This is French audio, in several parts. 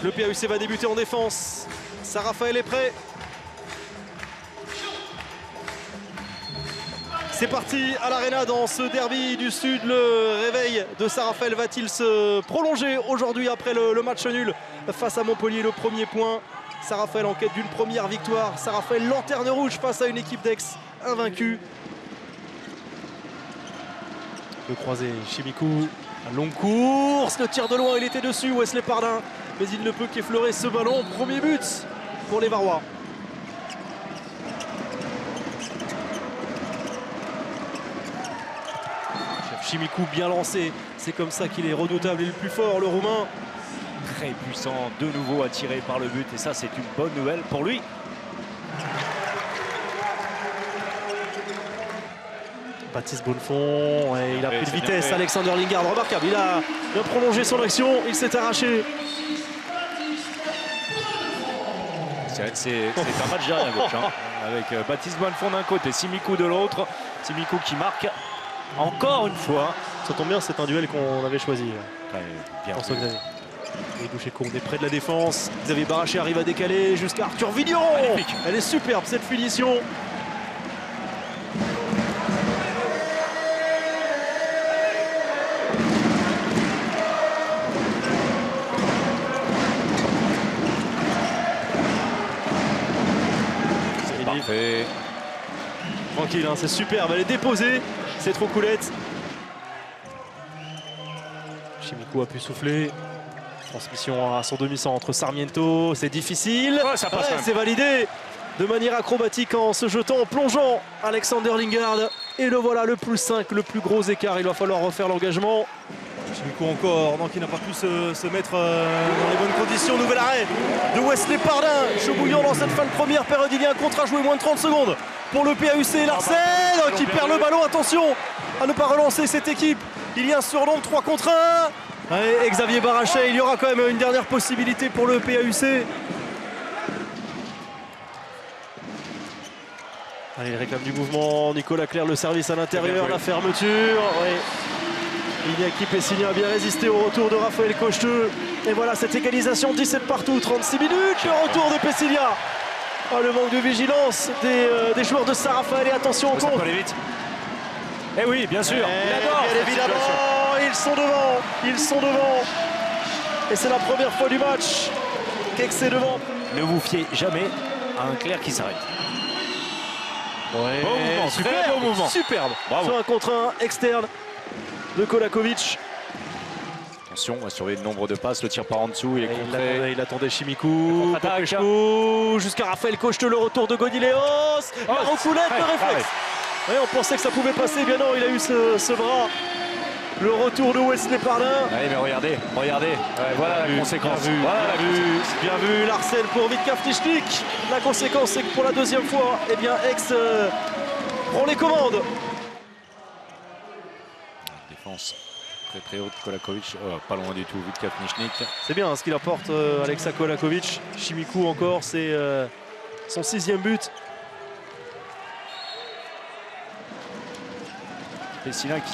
Le PAUC va débuter en défense. Saint-Raphaël est prêt. C'est parti à l'Arena dans ce derby du Sud. Le réveil de Saint-Raphaël va-t-il se prolonger aujourd'hui après le match nul face à Montpellier? Le premier point. Saint-Raphaël en quête d'une première victoire. Saint-Raphaël lanterne rouge face à une équipe d'Aix invaincue. Le croisé, Chimikou, longue course, le tir de loin, il était dessus, Wesley Pardin, mais il ne peut qu'effleurer ce ballon. Premier but pour les Varois. Chimikou bien lancé, c'est comme ça qu'il est redoutable et le plus fort, le Roumain. Très puissant, de nouveau attiré par le but, et ça c'est une bonne nouvelle pour lui. Baptiste Bonnefond, et il a pris de vitesse, Alexander Lingard, remarquable, il a prolongé son action, il s'est arraché. C'est un match derrière à gauche, hein, avec Baptiste Bonnefond d'un côté, Chimikou de l'autre. Chimikou qui marque encore une fois. Ça tombe bien, c'est un duel qu'on avait choisi. Bien François Xavier. Et Boucher-Court, on est près de la défense. Xavier Baraché arrive à décaler jusqu'à Arthur Vigneron. Magnifique. Elle est superbe cette finition. C'est parfait. Tranquille, hein, c'est superbe, elle est déposée. C'est trop coulette. Chimikou a pu souffler. Transmission à son demi-centre, Sarmiento, c'est difficile. Ouais, ça passe, c'est validé de manière acrobatique en se jetant, en plongeant Alexander Lingard. Et le voilà, le plus 5, le plus gros écart. Il va falloir refaire l'engagement. Chimikou encore, donc il n'a pas pu se mettre dans les bonnes conditions. Nouvel arrêt de Wesley Pardin, chaud bouillant dans cette fin de première période. Il y a un contre à jouer, moins de 30 secondes pour le PAUC. Larsen qui perd le ballon, attention à ne pas relancer cette équipe. Il y a un surnombre 3 contre 1. Et Xavier Baraché, il y aura quand même une dernière possibilité pour le PAUC. Allez, il réclame du mouvement. Nicolas Clerc, le service à l'intérieur, la fermeture. Oui. Iñaki Pessigna a bien résisté au retour de Raphaël Cocheteux. Et voilà cette égalisation, 17 partout, 36 minutes. Le retour de Pessigna. Oh, le manque de vigilance des joueurs de Saint-Raphaël. Et attention au Ça peut compte. aller vite. Eh oui, bien sûr. Il adore bien cette évidemment, situation. ils sont devant. Et c'est la première fois du match qu'Aix est devant. Ne vous fiez jamais à un Clerc qui s'arrête. Ouais, Bon mouvement, très beau mouvement. Superbe. Bravo. Sur un contre 1 externe de Kolakovic. Attention, on va surveiller le nombre de passes, le tir par en dessous, il est contré. Il attendait Chimikou, Contre-attaque. Popescu, jusqu'à Raphaël Cocheteux, le retour de Godileos. La renfoulette, le réflexe. Ouais, on pensait que ça pouvait passer, bien non, il a eu ce bras. Le retour de Wesley Pardin. Allez, mais regardez. Ouais, voilà la conséquence. Bien vu, Larsen pour Vitka Vtichnik. La conséquence, c'est que pour la deuxième fois, eh bien, Aix prend les commandes. Défense très haute, Kolakovic, pas loin du tout, Vitka Vtichnik. C'est bien ce qu'il apporte Alexa Kolakovic. Chimikou encore, c'est son 6e but. Pessigna qui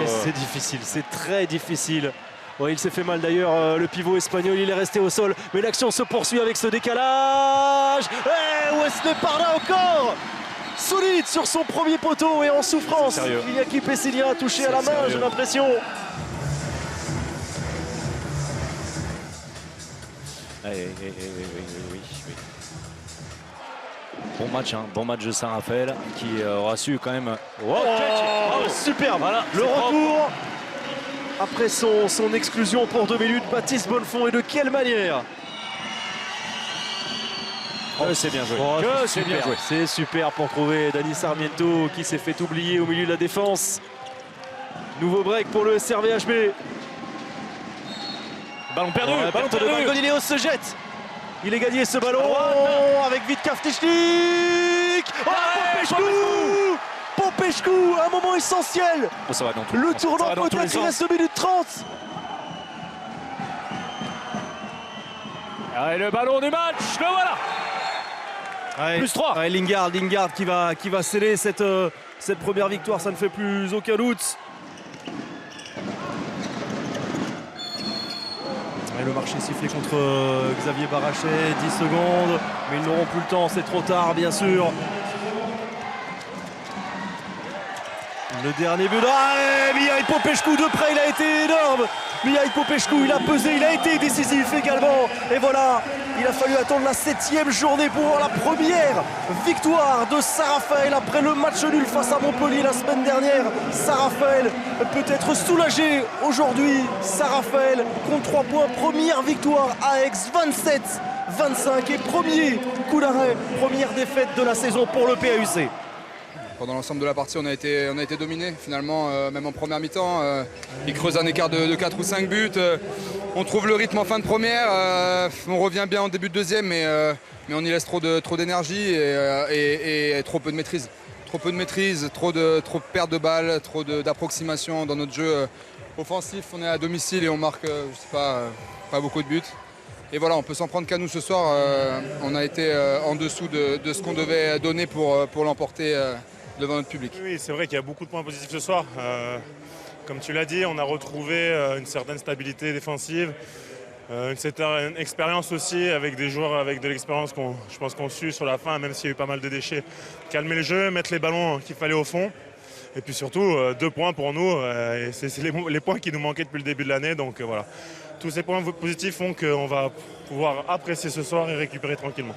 c'est difficile, c'est très difficile. Ouais, il s'est fait mal d'ailleurs, le pivot espagnol, il est resté au sol. Mais l'action se poursuit avec ce décalage. Et Wesley Pardin encore solide sur son premier poteau et en souffrance. Iñaki Pessigna a touché à la main, j'ai l'impression. Oui. Bon match de Saint-Raphaël qui aura su quand même. Superbe, voilà, le retour après son exclusion pour 2 minutes. Baptiste Bonnefond, et de quelle manière? C'est bien joué. C'est super pour trouver Dani Sarmiento qui s'est fait oublier au milieu de la défense. Nouveau break pour le SRVHB. Ballon perdu. Godileos se jette. Il est gagné ce ballon avec Vitka Vtichnik. Popescu, un moment essentiel. Ça va dans le tournant peut-être, il reste 1 minute 30. Allez, le ballon du match, le voilà. Plus 3. Ouais, Lingard qui va sceller cette première victoire, ça ne fait plus aucun doute. le marché sifflé contre Xavier Barrachet, 10 secondes, mais ils n'auront plus le temps, c'est trop tard bien sûr. Le dernier but, Mihail Popescu de près, il a été énorme. Mihail Popescu, il a pesé, il a été décisif également. Et voilà, il a fallu attendre la 7e journée pour voir la première victoire de Saint-Raphaël après le match nul face à Montpellier la semaine dernière. Saint-Raphaël peut être soulagé aujourd'hui. Saint-Raphaël compte 3 points, première victoire à Aix, 27-25 et premier coup d'arrêt, première défaite de la saison pour le PAUC. Pendant l'ensemble de la partie, on a été dominé finalement, même en première mi-temps. Ils creusent un écart de 4 ou 5 buts. On trouve le rythme en fin de première. On revient bien en début de deuxième, mais on y laisse trop d'énergie et trop peu de maîtrise. Trop peu de maîtrise, trop de pertes de balles, trop d'approximation dans notre jeu offensif. On est à domicile et on marque, je sais pas beaucoup de buts. Et voilà, on peut s'en prendre qu'à nous ce soir. On a été en dessous de ce qu'on devait donner pour l'emporter devant notre public. Oui, c'est vrai qu'il y a beaucoup de points positifs ce soir. Comme tu l'as dit, on a retrouvé une certaine stabilité défensive, une certaine expérience aussi avec des joueurs avec de l'expérience je pense qu'on su sur la fin, même s'il y a eu pas mal de déchets. Calmer le jeu, mettre les ballons qu'il fallait au fond. Et puis surtout, 2 points pour nous. C'est les points qui nous manquaient depuis le début de l'année. Donc voilà. Tous ces points positifs font qu'on va pouvoir apprécier ce soir et récupérer tranquillement.